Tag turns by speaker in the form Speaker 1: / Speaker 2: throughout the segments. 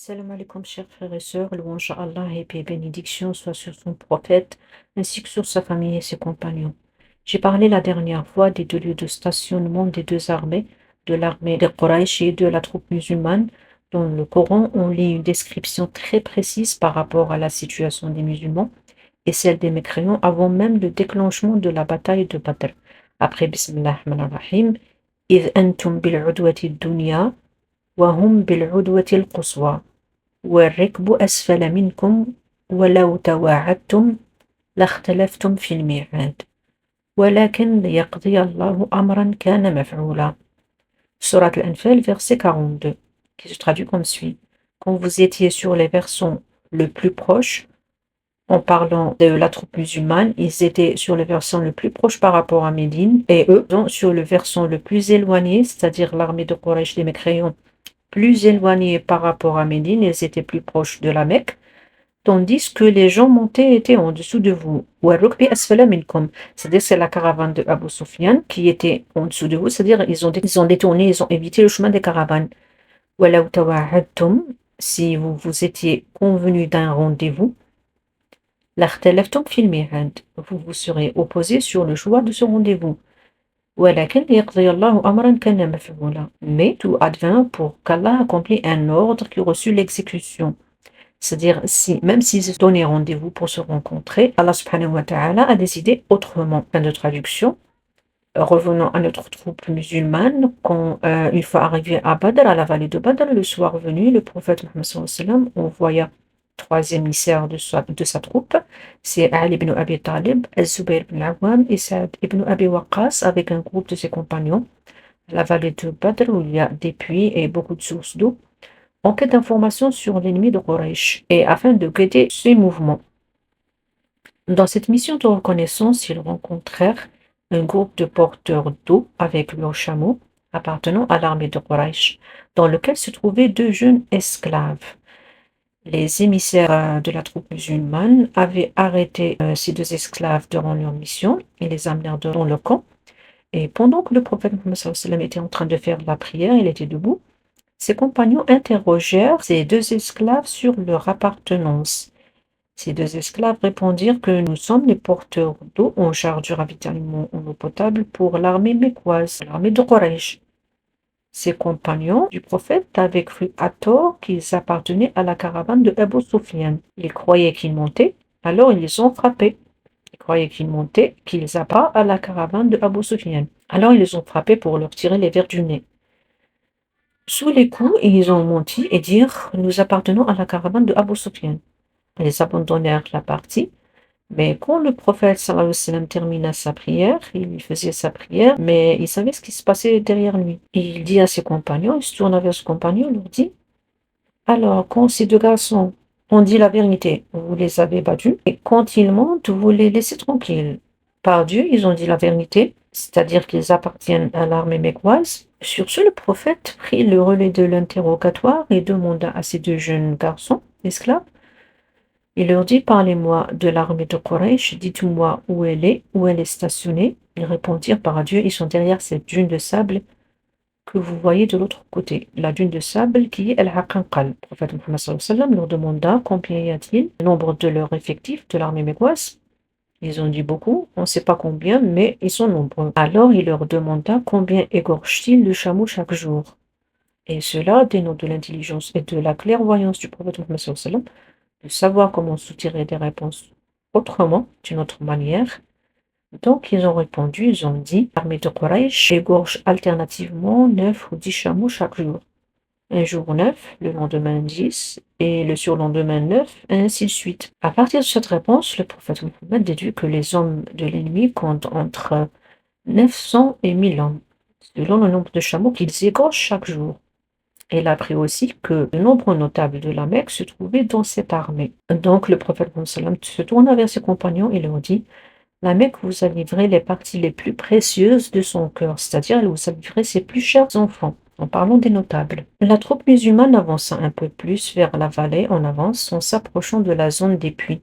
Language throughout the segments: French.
Speaker 1: Salam alaikum, chers frères et sœurs, louange à Allah et paix et bénédiction soit sur son prophète, ainsi que sur sa famille et ses compagnons. J'ai parlé la dernière fois des deux lieux de stationnement des deux armées, de l'armée des Quraysh et de la troupe musulmane. Dans le Coran, on lit une description très précise par rapport à la situation des musulmans et celle des mécréants avant même le déclenchement de la bataille de Badr. Après Bismillah ar-Rahman ar-Rahim, إذ أنتم بالعدوة الدنيا وهم بالعدوة القصوى والركب أسفل منكم ولو تواعدتم لاختلفتم في الميعاد ولكن ليقضي الله أمرا كان مفعولا. Surat Al-Anfal, verset 42, qui se traduit comme suit. Quand vous étiez sur les versants le plus proche, en parlant de la troupe musulmane, ils étaient sur le versant le plus proche par rapport à Médine, et eux, donc, sur le versant le plus éloigné, c'est-à-dire l'armée de Quraysh, les mécréants, plus éloignés par rapport à Médine, ils étaient plus proches de la Mecque, tandis que les gens montés étaient en dessous de vous. C'est-à-dire c'est la caravane de Abu Sufyan qui était en dessous de vous, c'est-à-dire ils ont détourné, ils ont évité le chemin des caravanes. Si vous vous étiez convenu d'un rendez-vous, vous vous serez opposé sur le choix de ce rendez-vous. Mais tout advint pour qu'Allah accomplisse un ordre qui reçut l'exécution. C'est-à-dire, même s'ils se donnaient rendez-vous pour se rencontrer, Allah subhanahu wa ta'ala a décidé autrement. Fin de traduction. Revenons à notre troupe musulmane. Quand, une fois arrivé à Badr, à la vallée de Badr, le soir venu, le prophète Muhammad sallallahu alayhi wa sallam envoya trois émissaires de sa troupe. C'est Ali ibn Abi Talib, Az-Zubayr ibn Awam et Saad ibn Abi Waqqas avec un groupe de ses compagnons. La vallée de Badr où il y a des puits et beaucoup de sources d'eau, en quête d'informations sur l'ennemi de Quraysh et afin de guetter ses mouvements. Dans cette mission de reconnaissance, ils rencontrèrent un groupe de porteurs d'eau avec leurs chameaux appartenant à l'armée de Quraysh, dans lequel se trouvaient deux jeunes esclaves. Les émissaires de la troupe musulmane avaient arrêté ces deux esclaves durant leur mission et les amenèrent dans leur camp. Et pendant que le prophète Muhammad sallallahu alayhi wa sallam était en train de faire la prière, il était debout, ses compagnons interrogèrent ces deux esclaves sur leur appartenance. Ces deux esclaves répondirent que nous sommes les porteurs d'eau en charge du ravitaillement en eau potable pour l'armée mécoise, l'armée de Quraysh. Ses compagnons du prophète avaient cru à tort qu'ils appartenaient à la caravane de Abu Sufyan. Ils croyaient qu'ils montaient, alors ils les ont frappés. Ils croyaient qu'ils montaient, qu'ils appartenaient à la caravane de Abu Sufyan. Alors ils les ont frappés pour leur tirer les vers du nez. Sous les coups, ils ont menti et dirent: nous appartenons à la caravane de Abu Sufyan. Ils abandonnèrent la partie, mais quand le prophète sallallahu alayhi wa sallam termina sa prière, il faisait sa prière, mais il savait ce qui se passait derrière lui. Il dit à ses compagnons, il se tourna vers ses compagnons, il leur dit: alors, quand ces deux garçons ont dit la vérité, vous les avez battus, et quand ils mentent, vous les laissez tranquilles. Par Dieu, ils ont dit la vérité, c'est-à-dire qu'ils appartiennent à l'armée mécoise. Sur ce, le prophète prit le relais de l'interrogatoire et demanda à ces deux jeunes garçons, esclaves, il leur dit: parlez-moi de l'armée de Quraysh, dites-moi où elle est stationnée. Ils répondirent: par Dieu, ils sont derrière cette dune de sable que vous voyez de l'autre côté, la dune de sable qui est Al-Haqanqal. Le prophète Muhammad sallallahu alayhi wa sallam leur demanda combien y a-t-il, le nombre de leur effectif de l'armée mécoise. Ils ont dit beaucoup, on ne sait pas combien, mais ils sont nombreux. Alors il leur demanda combien égorge-t-il le chameau chaque jour. Et cela dénote de l'intelligence et de la clairvoyance du prophète Muhammad sallallahu alayhi wa sallam, de savoir comment soutirer des réponses autrement, d'une autre manière. Donc ils ont répondu, ils ont dit: l'armée de Quraysh égorge alternativement 9 ou 10 chameaux chaque jour. Un jour 9, le lendemain 10, et le surlendemain 9, et ainsi de suite. À partir de cette réponse, le prophète Mohammed déduit que les hommes de l'ennemi comptent entre 900 et 1000 hommes, selon le nombre de chameaux qu'ils égorgent chaque jour. Et il a appris aussi que de nombreux notables de la Mecque se trouvaient dans cette armée. Donc le prophète Mohammed se tourna vers ses compagnons et leur dit: la Mecque vous a livré les parties les plus précieuses de son cœur, c'est-à-dire elle vous a livré ses plus chers enfants. En parlant des notables. La troupe musulmane avança un peu plus vers la vallée en avance en s'approchant de la zone des puits,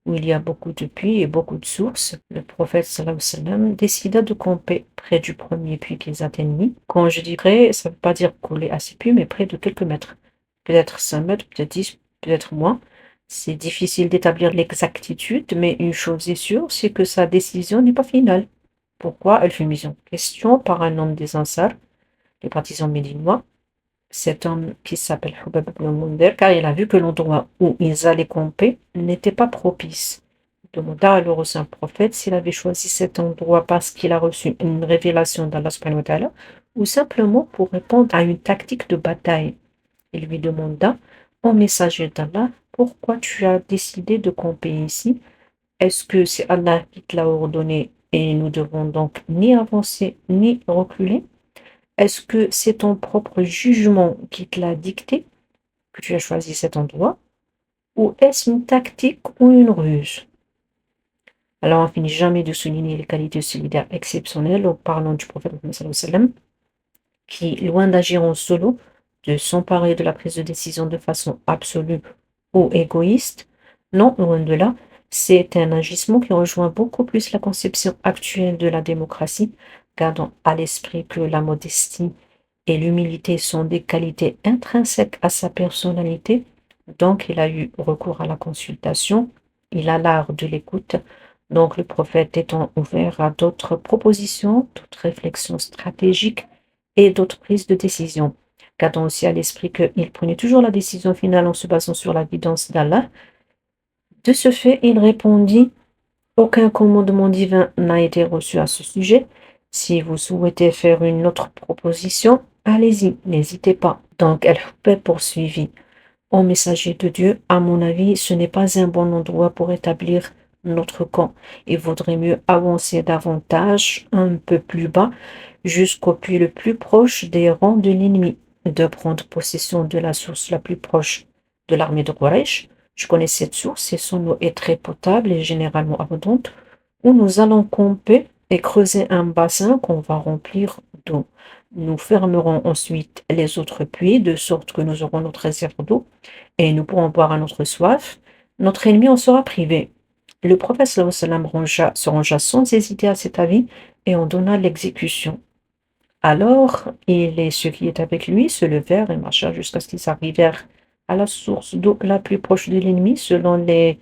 Speaker 1: où il y a beaucoup de puits et beaucoup de sources. Le prophète sallallahu alayhi wa sallam décida de camper près du premier puits qu'ils atteignirent. Quand je dis près, ça ne veut pas dire coller à ces puits, mais près de quelques mètres. peut-être 5 mètres, peut-être 10, peut-être moins. C'est difficile d'établir l'exactitude, mais une chose est sûre, c'est que sa décision n'est pas finale. Pourquoi? Elle fut mise en question par un homme des Ansar, les partisans médinois. Cet homme qui s'appelle Hubab ibn Mundhir, car il a vu que l'endroit où ils allaient camper n'était pas propice. Il demanda alors au saint prophète s'il avait choisi cet endroit parce qu'il a reçu une révélation d'Allah subhanahu wa ta'ala, ou simplement pour répondre à une tactique de bataille. Il lui demanda, ô messager d'Allah, pourquoi tu as décidé de camper ici? Est-ce que c'est Allah qui te l'a ordonné et nous devons donc ni avancer ni reculer? Est-ce que c'est ton propre jugement qui te l'a dicté, que tu as choisi cet endroit, ou est-ce une tactique ou une ruse? Alors on finit jamais de souligner les qualités solidaires exceptionnelles en parlant du prophète Mohammed sallallahu alayhi wa sallam, qui, loin d'agir en solo, de s'emparer de la prise de décision de façon absolue ou égoïste, non, loin de là, c'est un agissement qui rejoint beaucoup plus la conception actuelle de la démocratie, gardant à l'esprit que la modestie et l'humilité sont des qualités intrinsèques à sa personnalité, donc il a eu recours à la consultation, il a l'art de l'écoute, donc le prophète étant ouvert à d'autres propositions, d'autres réflexions stratégiques et d'autres prises de décision. Gardons aussi à l'esprit qu'il prenait toujours la décision finale en se basant sur la guidance d'Allah. De ce fait, il répondit: aucun commandement divin n'a été reçu à ce sujet. Si vous souhaitez faire une autre proposition, allez-y, n'hésitez pas. Donc, El-Hubeb poursuivit: ô messager de Dieu, à mon avis, ce n'est pas un bon endroit pour établir notre camp. Il vaudrait mieux avancer davantage, un peu plus bas, jusqu'au puits le plus proche des rangs de l'ennemi, de prendre possession de la source la plus proche de l'armée de Quraysh. Je connais cette source et son eau est très potable et généralement abondante, où nous allons camper et creuser un bassin qu'on va remplir d'eau. Nous fermerons ensuite les autres puits de sorte que nous aurons notre réserve d'eau et nous pourrons boire à notre soif. Notre ennemi en sera privé. Le prophète sallallahu alayhi wa sallam se rangea sans hésiter à cet avis et en donna l'exécution. Alors, il et ceux qui étaient avec lui se levèrent et marchèrent jusqu'à ce qu'ils arrivèrent à la source d'eau la plus proche de l'ennemi, selon les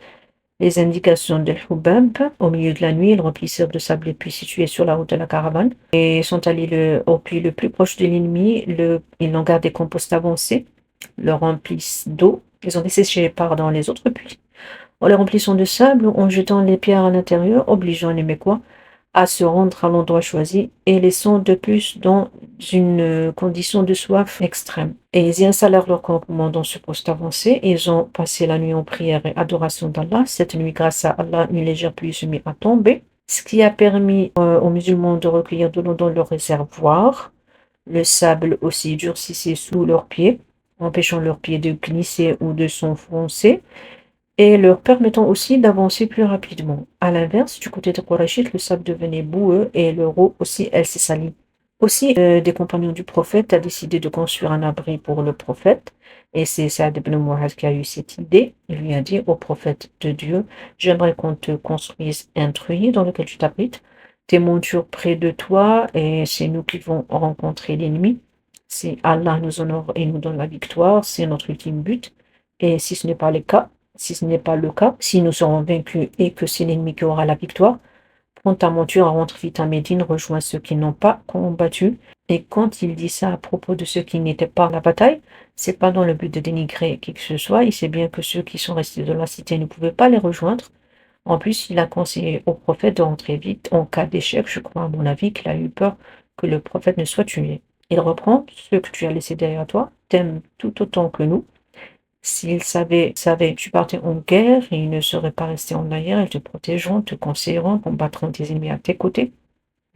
Speaker 1: indications de Hubab. Au milieu de la nuit, ils remplissirent de sable les puits situés sur la route de la caravane et sont allés au puits le plus proche de l'ennemi. Ils l'ont gardé compost avancé, le remplissent d'eau. Ils ont desséché pardon les autres puits en les remplissant de sable, en jetant les pierres à l'intérieur, obligeant les Mécois à se rendre à l'endroit choisi et laissant de plus dans une condition de soif extrême. Et ils y installèrent leur campement dans ce poste avancé. Ils ont passé la nuit en prière et adoration d'Allah. Cette nuit, grâce à Allah, une légère pluie se mit à tomber, ce qui a permis aux musulmans de recueillir de l'eau dans leur réservoir. Le sable aussi durcissait sous leurs pieds, empêchant leurs pieds de glisser ou de s'enfoncer et leur permettant aussi d'avancer plus rapidement. À l'inverse, du côté de Quraysh, le sable devenait boueux et leur eau aussi, elle s'est salie. Aussi, des compagnons du prophète a décidé de construire un abri pour le prophète, et c'est Saad ibn Mu'adh qui a eu cette idée. Il lui a dit au prophète de Dieu: j'aimerais qu'on te construise un truyer dans lequel tu t'abrites, tes montures près de toi, et c'est nous qui vont rencontrer l'ennemi. Si Allah nous honore et nous donne la victoire, c'est notre ultime but. Et si ce n'est pas le cas, si nous serons vaincus et que c'est l'ennemi qui aura la victoire, prends ta monture, rentre vite à Médine, rejoins ceux qui n'ont pas combattu. Et quand il dit ça à propos de ceux qui n'étaient pas à la bataille, c'est pas dans le but de dénigrer qui que ce soit. Il sait bien que ceux qui sont restés dans la cité ne pouvaient pas les rejoindre. En plus, il a conseillé au prophète de rentrer vite en cas d'échec. Je crois, à mon avis, qu'il a eu peur que le prophète ne soit tué. Il reprend: ceux que tu as laissés derrière toi t'aiment tout autant que nous. S'ils savaient que tu partais en guerre, ils ne seraient pas restés en arrière, ils te protégeront, te conseilleront, combattront tes ennemis à tes côtés.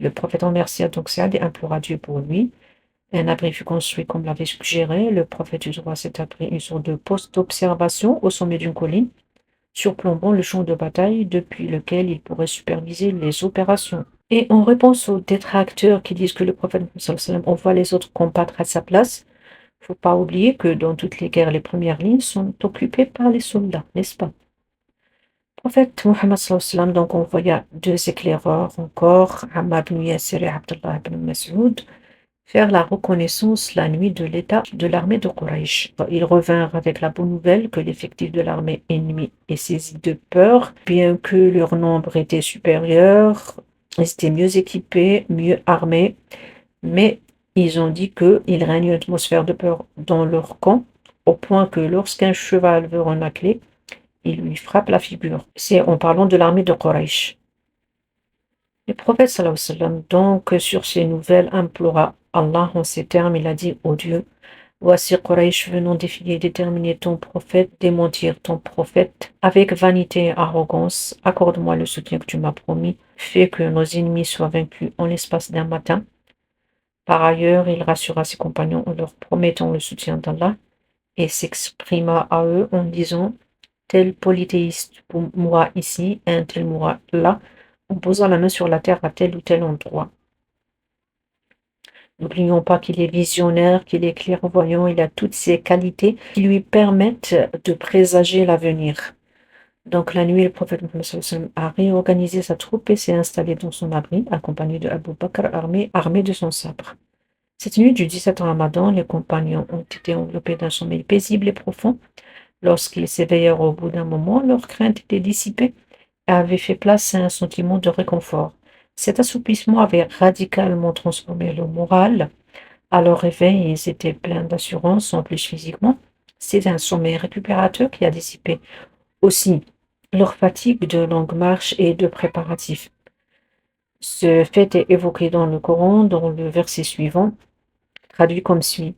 Speaker 1: Le prophète remercia donc Saad et implora Dieu pour lui. Un abri fut construit comme l'avait suggéré. Le prophète eut droit à cet abri une sorte de poste d'observation au sommet d'une colline, surplombant le champ de bataille depuis lequel il pourrait superviser les opérations. Et en réponse aux détracteurs qui disent que le prophète sallallahu alayhi wa sallam envoie les autres combattre à sa place, faut pas oublier que dans toutes les guerres, les premières lignes sont occupées par les soldats, n'est-ce pas? Le prophète Mohammed sallallahu alayhi wa sallam donc envoya deux éclaireurs encore, Ammar ibn Yasir et Abdullah ibn Mas'ud, faire la reconnaissance la nuit de l'état de l'armée de Quraysh. Ils revinrent avec la bonne nouvelle que l'effectif de l'armée ennemie est saisi de peur, bien que leur nombre était supérieur, ils étaient mieux équipés, mieux armés, mais ils ont dit qu'il règne une atmosphère de peur dans leur camp, au point que lorsqu'un cheval veut renâcler, il lui frappe la figure. C'est en parlant de l'armée de Quraysh. Le prophète sallallahu alayhi wa sallam, donc, sur ces nouvelles, implora Allah en ces termes. Il a dit: Ô Dieu, voici Quraysh venant défier, déterminer ton prophète, démentir ton prophète, avec vanité et arrogance. Accorde-moi le soutien que tu m'as promis. Fais que nos ennemis soient vaincus en l'espace d'un matin. Par ailleurs, il rassura ses compagnons en leur promettant le soutien d'Allah et s'exprima à eux en disant: tel polythéiste mourra ici, un tel mourra là, en posant la main sur la terre à tel ou tel endroit. N'oublions pas qu'il est visionnaire, qu'il est clairvoyant, il a toutes ces qualités qui lui permettent de présager l'avenir. Donc la nuit, le prophète Mohammed sallallahu alayhi wa sallam a réorganisé sa troupe et s'est installé dans son abri, accompagné de Abu Bakr, armé de son sabre. Cette nuit du 17 Ramadan, les compagnons ont été enveloppés d'un sommeil paisible et profond. Lorsqu'ils s'éveillèrent au bout d'un moment, leur crainte était dissipée et avait fait place à un sentiment de réconfort. Cet assoupissement avait radicalement transformé leur moral. À leur réveil, ils étaient pleins d'assurance, en plus physiquement. C'est un sommeil récupérateur qui a dissipé aussi leur fatigue de longue marche et de préparatifs. Ce fait est évoqué dans le Coran, dans le verset suivant, traduit comme suit: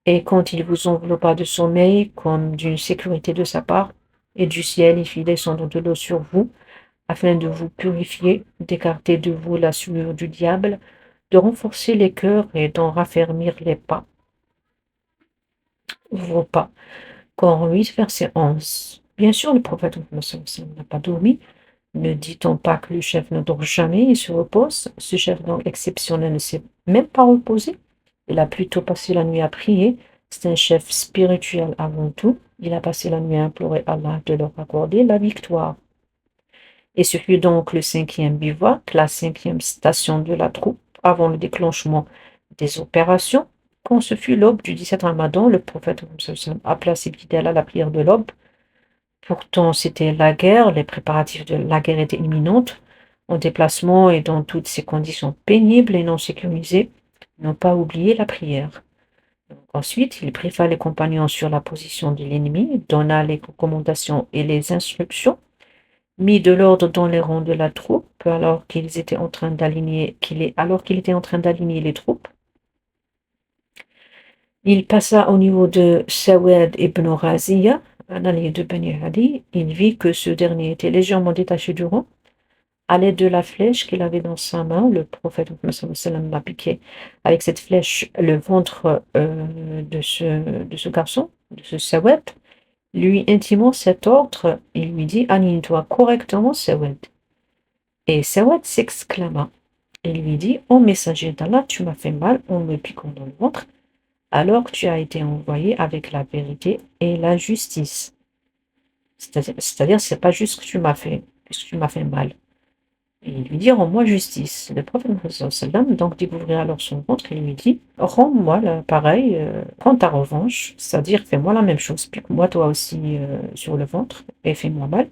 Speaker 1: Et quand il vous enveloppa de sommeil, comme d'une sécurité de sa part, et du ciel il fit descendre de l'eau sur vous, afin de vous purifier, d'écarter de vous la souillure du diable, de renforcer les cœurs et d'en raffermir vos pas. Coran 8, verset 11. Bien sûr, le prophète Mohammed sallallahu alayhi wa sallam n'a pas dormi. Ne dit-on pas que le chef ne dort jamais et se repose? Ce chef donc exceptionnel ne s'est même pas reposé. Il a plutôt passé la nuit à prier. C'est un chef spirituel avant tout. Il a passé la nuit à implorer Allah de leur accorder la victoire. Et ce fut donc le 5e bivouac, la 5e station de la troupe, avant le déclenchement des opérations. Quand ce fut l'aube du 17 Ramadan, le prophète a placé Bidal à la prière de l'aube. Pourtant, c'était la guerre, les préparatifs de la guerre étaient imminentes. En déplacement et dans toutes ces conditions pénibles et non sécurisées, ils n'ont pas oublié la prière. Donc, ensuite, il briefa les compagnons sur la position de l'ennemi, donna les recommandations et les instructions, mit de l'ordre dans les rangs de la troupe alors qu'il était en train d'aligner les troupes. Il passa au niveau de Sawad ibn Raziya, un allié de Bani Hadi. Il vit que ce dernier était légèrement détaché du rang. À l'aide de la flèche qu'il avait dans sa main, le prophète Mohammed sallallahu alayhi wa sallam l'a piqué avec cette flèche le ventre de ce garçon, de ce Sawad, lui intimant cet ordre. Il lui dit: aligne-toi correctement, Sawad. Et Sawad s'exclama. Il lui dit: ô messager d'Allah, tu m'as fait mal en me piquant dans le ventre, alors que tu as été envoyé avec la vérité et la justice. C'est-à-dire, c'est pas juste que tu m'as fait, puisque tu m'as fait mal. Et il lui dit: rends-moi justice. Le prophète Mohammed sallallahu alayhi wa sallam donc découvrit alors son ventre et lui dit: rends-moi pareil, prends ta revanche, c'est-à-dire fais-moi la même chose, pique-moi toi aussi sur le ventre et fais-moi mal.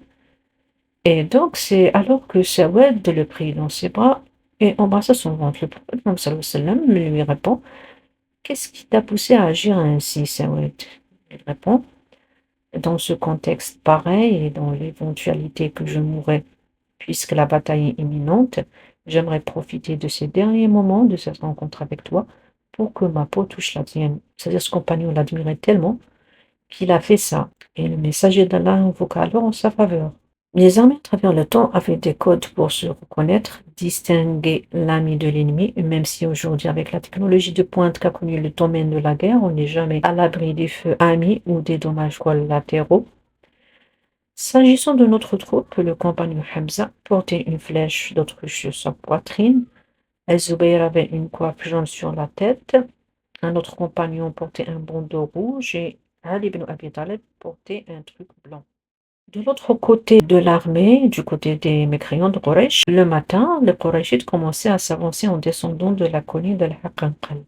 Speaker 1: Et donc c'est alors que Sawad le prit dans ses bras et embrassa son ventre. Le prophète Mohammed sallallahu alayhi wa sallam lui répond: qu'est-ce qui t'a poussé à agir ainsi, Sawad? Il répond: dans ce contexte pareil et dans l'éventualité que je mourrais, puisque la bataille est imminente, j'aimerais profiter de ces derniers moments de cette rencontre avec toi pour que ma peau touche la tienne. C'est-à-dire, ce compagnon l'admirait tellement qu'il a fait ça. Et le messager d'Allah invoqua alors en sa faveur. Les armées à travers le temps avaient des codes pour se reconnaître, distinguer l'ami de l'ennemi, même si aujourd'hui, avec la technologie de pointe qu'a connue le domaine de la guerre, on n'est jamais à l'abri des feux amis ou des dommages collatéraux. S'agissant de notre troupe, le compagnon Hamza portait une flèche d'autruche sur sa poitrine. El-Zubayr avait une coiffe jaune sur la tête. Un autre compagnon portait un bandeau rouge et Ali ibn Abi Talib portait un truc blanc. De l'autre côté de l'armée, du côté des mécréants de Quraysh, le matin, les Qurayshites commençaient à s'avancer en descendant de la colline d'Al-Haqanqal.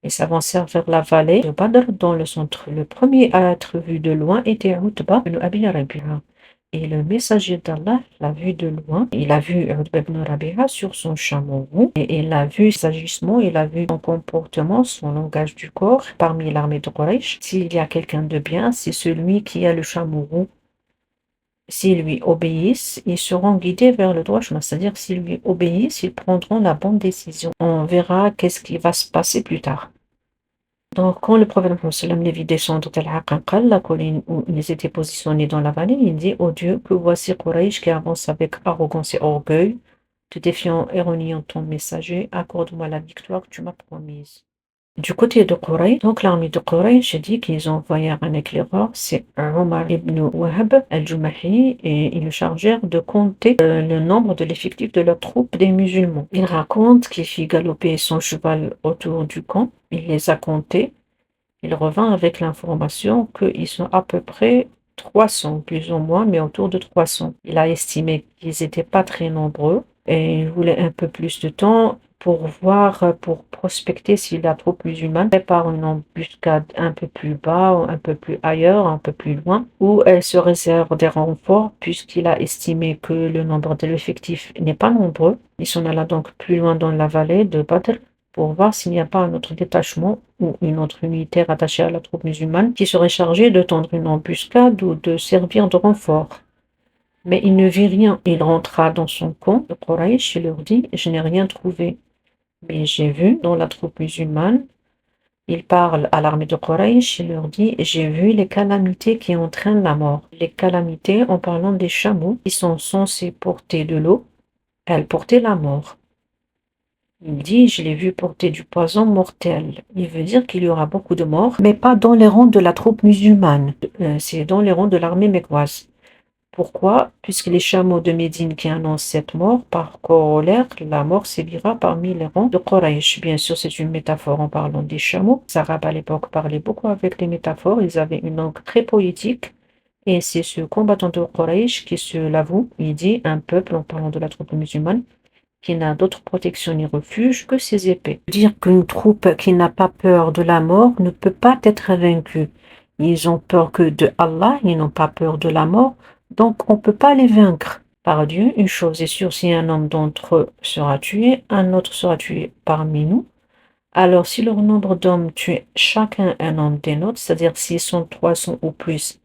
Speaker 1: Ils s'avancèrent vers la vallée de Badr dans le centre. Le premier à être vu de loin était Utba ibn Abi Rabi'a. Et le messager d'Allah l'a vu de loin. Il a vu Utba ibn Rabi'a sur son chameau roux. Et il a vu ses agissements, il a vu son comportement, son langage du corps parmi l'armée de Quraysh. S'il y a quelqu'un de bien, c'est celui qui a le chameau roux. S'ils lui obéissent, ils seront guidés vers le droit chemin. C'est-à-dire, s'ils lui obéissent, ils prendront la bonne décision. On verra qu'est-ce qui va se passer plus tard. Donc, quand le prophète Mohammed sallam les vit descendre de l'Aqanqal, la colline où ils étaient positionnés dans la vallée, il dit: Ô Dieu, que voici Quraysh qui avance avec arrogance et orgueil, te défiant et reniant ton messager, accorde-moi la victoire que tu m'as promise. Du côté de Quraysh, donc l'armée de Quraysh dit qu'ils ont envoyé un éclaireur, c'est Omar ibn Wahab al-Jumahi, et ils le chargèrent de compter le nombre de l'effectif de leurs troupes des musulmans. Il raconte qu'il fit galoper son cheval autour du camp, il les a comptés, il revint avec l'information qu'ils sont à peu près 300, plus ou moins, mais autour de 300. Il a estimé qu'ils n'étaient pas très nombreux et il voulait un peu plus de temps pour voir, pour prospecter si la troupe musulmane prépare une embuscade un peu plus bas, ou un peu plus ailleurs, un peu plus loin, où elle se réserve des renforts, puisqu'il a estimé que le nombre de l'effectif n'est pas nombreux. Il s'en alla donc plus loin dans la vallée de Badr pour voir s'il n'y a pas un autre détachement ou une autre unité rattachée à la troupe musulmane qui serait chargée de tendre une embuscade ou de servir de renfort. Mais il ne vit rien. Il rentra dans son camp de Quraysh et leur dit: Je n'ai rien trouvé. Mais j'ai vu dans la troupe musulmane, il parle à l'armée de Quraysh et leur dit: J'ai vu les calamités qui entraînent la mort. Les calamités en parlant des chameaux qui sont censés porter de l'eau, elles portaient la mort. Il dit: Je l'ai vu porter du poison mortel. Il veut dire qu'il y aura beaucoup de morts, mais pas dans les rangs de la troupe musulmane. C'est dans les rangs de l'armée mécoise. Pourquoi? Puisque les chameaux de Médine qui annoncent cette mort, par corollaire, la mort sévira parmi les rangs de Quraysh. Bien sûr, c'est une métaphore en parlant des chameaux. Les Arabes à l'époque parlaient beaucoup avec les métaphores, ils avaient une langue très poétique. Et c'est ce combattant de Quraysh qui se l'avoue. Il dit: Un peuple, en parlant de la troupe musulmane, qui n'a d'autre protection ni refuge que ses épées. Dire qu'une troupe qui n'a pas peur de la mort ne peut pas être vaincue. Ils ont peur que de Allah, ils n'ont pas peur de la mort, donc on ne peut pas les vaincre. Par Dieu, une chose est sûre: si un homme d'entre eux sera tué, un autre sera tué parmi nous. Alors si leur nombre d'hommes tue chacun un homme des nôtres, c'est-à-dire s'ils sont 300 ou plus,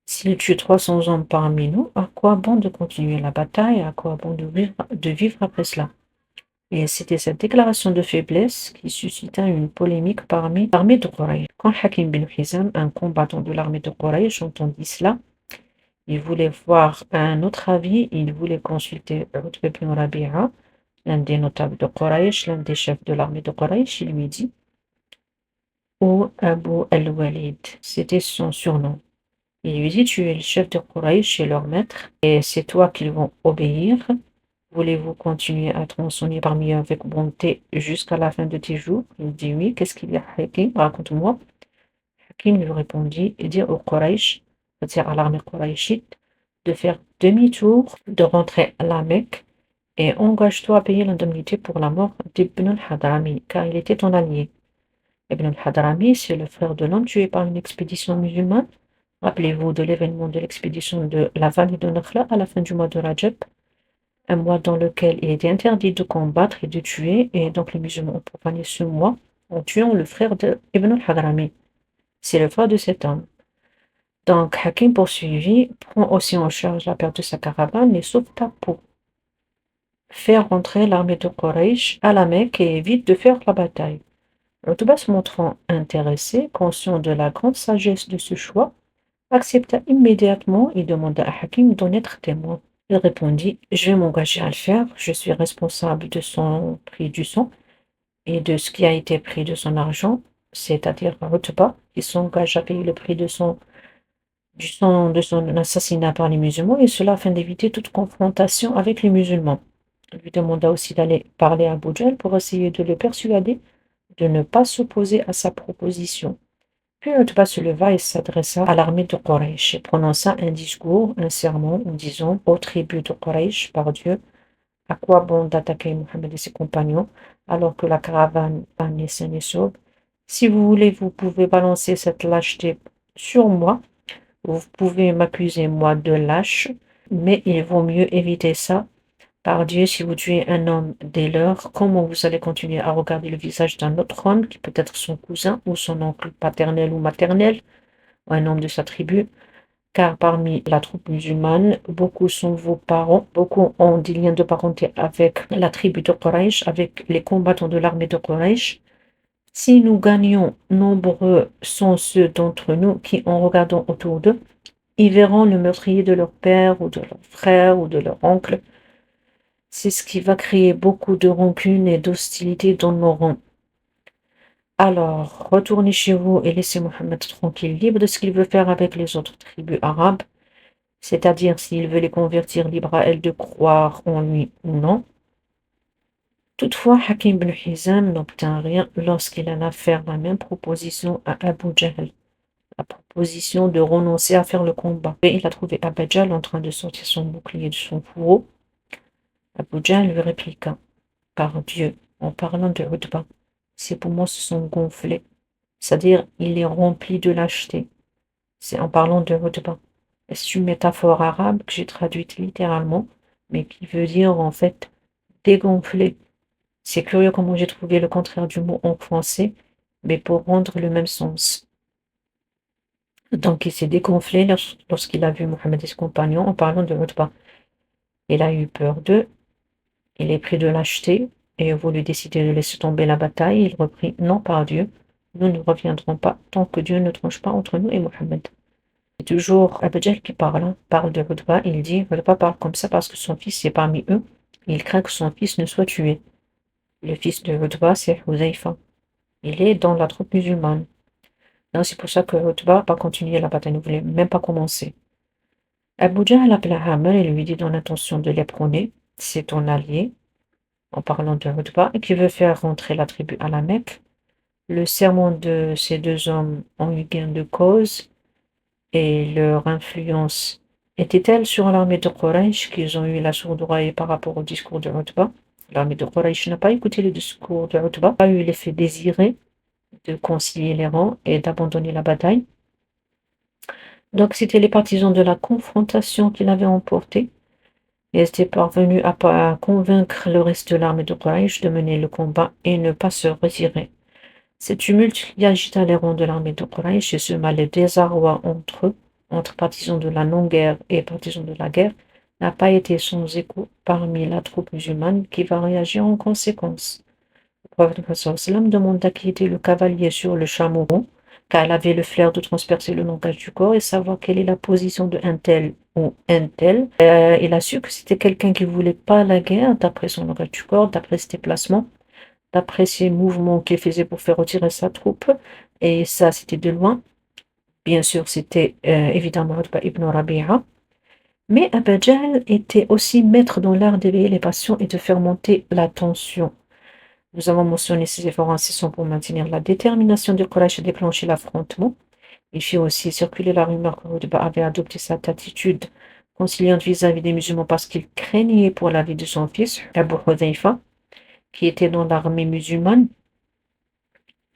Speaker 1: s'ils tuent 300 hommes parmi nous, à quoi bon de continuer la bataille? À quoi bon de vivre après cela? Et c'était cette déclaration de faiblesse qui suscita une polémique parmi l'armée de Quraysh. Quand Hakim bin Hizam, un combattant de l'armée de Quraysh, entendit cela, il voulait voir un autre avis, il voulait consulter Utba ibn Rabi'a, l'un des notables de Quraysh, l'un des chefs de l'armée de Quraysh. Il lui dit: Ô Abu al-Walid, c'était son surnom. Il lui dit: Tu es le chef de Quraysh et leur maître, et c'est toi qu'ils vont obéir. Voulez-vous continuer à être mentionné parmi eux avec bonté jusqu'à la fin de tes jours? Il dit: Oui. Qu'est-ce qu'il y a, Hakim? Raconte-moi. Hakim lui répondit et dit au Quraysh, c'est-à-dire à l'armée qurayshite, de faire demi-tour, de rentrer à la Mecque, et engage-toi à payer l'indemnité pour la mort d'Ibn al-Hadrami, car il était ton allié. Ibn al-Hadrami, c'est le frère de l'homme tué par une expédition musulmane. Rappelez-vous de l'événement de l'expédition de la vallée de Nakhla à la fin du mois de Rajab, un mois dans lequel il était interdit de combattre et de tuer, et donc les musulmans ont profané ce mois en tuant le frère d'Ibn al-Hadrami. C'est le frère de cet homme. Donc Hakim poursuivit, prend aussi en charge la perte de sa caravane et sauve ta peau. Faire rentrer l'armée de Quraysh à la Mecque et évite de faire la bataille. Utba, se montrant intéressé, conscient de la grande sagesse de ce choix, accepta immédiatement et demanda à Hakim d'en être témoin. Il répondit: Je vais m'engager à le faire, je suis responsable de son prix du sang et de ce qui a été pris de son argent, c'est-à-dire Utba, qui s'engage à payer le prix du sang de son assassinat par les musulmans, et cela afin d'éviter toute confrontation avec les musulmans. Il lui demanda aussi d'aller parler à Abu Jahl pour essayer de le persuader de ne pas s'opposer à sa proposition. Puis Utba se leva et s'adressa à l'armée de Quraysh et prononça un discours, un sermon, en disant aux tribus de Quraysh: Par Dieu, à quoi bon d'attaquer Mohammed et ses compagnons alors que la caravane est saine et sauve? Si vous voulez, vous pouvez balancer cette lâcheté sur moi. Vous pouvez m'accuser, moi, de lâche, mais il vaut mieux éviter ça. Par Dieu, si vous tuez un homme dès lors, comment vous allez continuer à regarder le visage d'un autre homme, qui peut être son cousin ou son oncle paternel ou maternel, ou un homme de sa tribu? Car parmi la troupe musulmane, beaucoup sont vos parents, beaucoup ont des liens de parenté avec la tribu de Quraysh, avec les combattants de l'armée de Quraysh. Si nous gagnons, nombreux sont ceux d'entre nous qui, en regardant autour d'eux, y verront le meurtrier de leur père ou de leur frère ou de leur oncle. C'est ce qui va créer beaucoup de rancune et d'hostilité dans nos rangs. Alors, retournez chez vous et laissez Mohammed tranquille, libre de ce qu'il veut faire avec les autres tribus arabes, c'est-à-dire s'il veut les convertir, libre à elles de croire en lui ou non. Toutefois, Hakim ibn Hizam n'obtint rien lorsqu'il alla faire la même proposition à Abu Jahl, la proposition de renoncer à faire le combat. Et il a trouvé Abu Jahl en train de sortir son bouclier de son fourreau. Abu Jahl lui répliqua: par Dieu, en parlant de Utba, ses poumons se sont gonflés, c'est-à-dire il est rempli de lâcheté. C'est en parlant de Utba. C'est une métaphore arabe que j'ai traduite littéralement, mais qui veut dire en fait dégonfler. C'est curieux comment j'ai trouvé le contraire du mot en français, mais pour rendre le même sens. Donc il s'est dégonflé lorsqu'il a vu Mohammed et ses compagnons en parlant de Utba. Il a eu peur d'eux, il est pris de lâcheté et a voulu décider de laisser tomber la bataille. Il reprit: non, par Dieu, nous ne reviendrons pas tant que Dieu ne tranche pas entre nous et Mohammed. C'est toujours Abu Jahl qui parle de Utba. Il dit: Utba parle comme ça parce que son fils est parmi eux. Il craint que son fils ne soit tué. Le fils de Utba, c'est Huzaifa. Il est dans la troupe musulmane. Donc c'est pour ça que Utba n'a pas continué la bataille, ne voulait même pas commencer. Abu Jahl appela Amr et lui dit dans l'intention de les prôner: c'est ton allié, en parlant de Utba, qui veut faire rentrer la tribu à la Mecque. Le serment de ces deux hommes ont eu gain de cause, et leur influence était telle sur l'armée de Quraysh qu'ils ont eu la sourde oreille par rapport au discours de Utba. L'armée de Quraysh n'a pas écouté le discours de Utba, n'a pas eu l'effet désiré de concilier les rangs et d'abandonner la bataille. Donc c'était les partisans de la confrontation qui l'avaient emporté, et étaient parvenus à convaincre le reste de l'armée de Quraysh de mener le combat et ne pas se retirer. Ce tumulte qui agita les rangs de l'armée de Quraysh et sema le désarroi entre eux, entre partisans de la non-guerre et partisans de la guerre, n'a pas été sans écho parmi la troupe musulmane qui va réagir en conséquence. Le prophète sallam demanda qui était le cavalier sur le chameau rond, car elle avait le flair de transpercer le langage du corps et savoir quelle est la position de un tel ou un tel. Il a su que c'était quelqu'un qui ne voulait pas la guerre, d'après son langage du corps, d'après ses déplacements, d'après ses mouvements qu'il faisait pour faire retirer sa troupe. Et ça, c'était de loin. Bien sûr, c'était évidemment Utba ibn Rabi'a. Mais Abu Jahl était aussi maître dans l'art d'éveiller les passions et de faire monter la tension. Nous avons mentionné ces efforts incessants pour maintenir la détermination de Quraysh à déclencher l'affrontement. Il fit aussi circuler la rumeur que Utba avait adopté cette attitude conciliante vis-à-vis des musulmans parce qu'il craignait pour la vie de son fils, Abu Hudhayfa, qui était dans l'armée musulmane.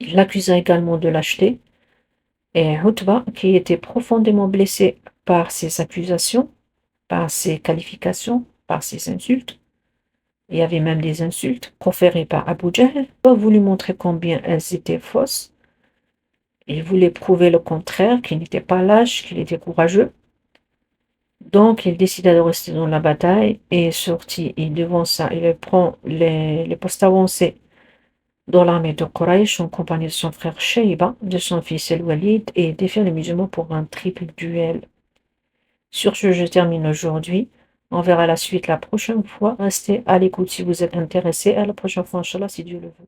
Speaker 1: Il l'accusa également de lâcheté, et Utba, qui était profondément blessé par ces accusations, par ces qualifications, par ces insultes, il y avait même des insultes proférées par Abu Jahl, a voulu montrer combien elles étaient fausses. Il voulait prouver le contraire, qu'il n'était pas lâche, qu'il était courageux. Donc il décida de rester dans la bataille et sortit, il devança, il prend les postes avancés dans l'armée de Quraysh en compagnie de son frère Shayba, de son fils El-Walid, et défier les musulmans pour un triple duel. Sur ce, je termine aujourd'hui. On verra la suite la prochaine fois. Restez à l'écoute si vous êtes intéressés. À la prochaine fois, Inch'Allah, si Dieu le veut.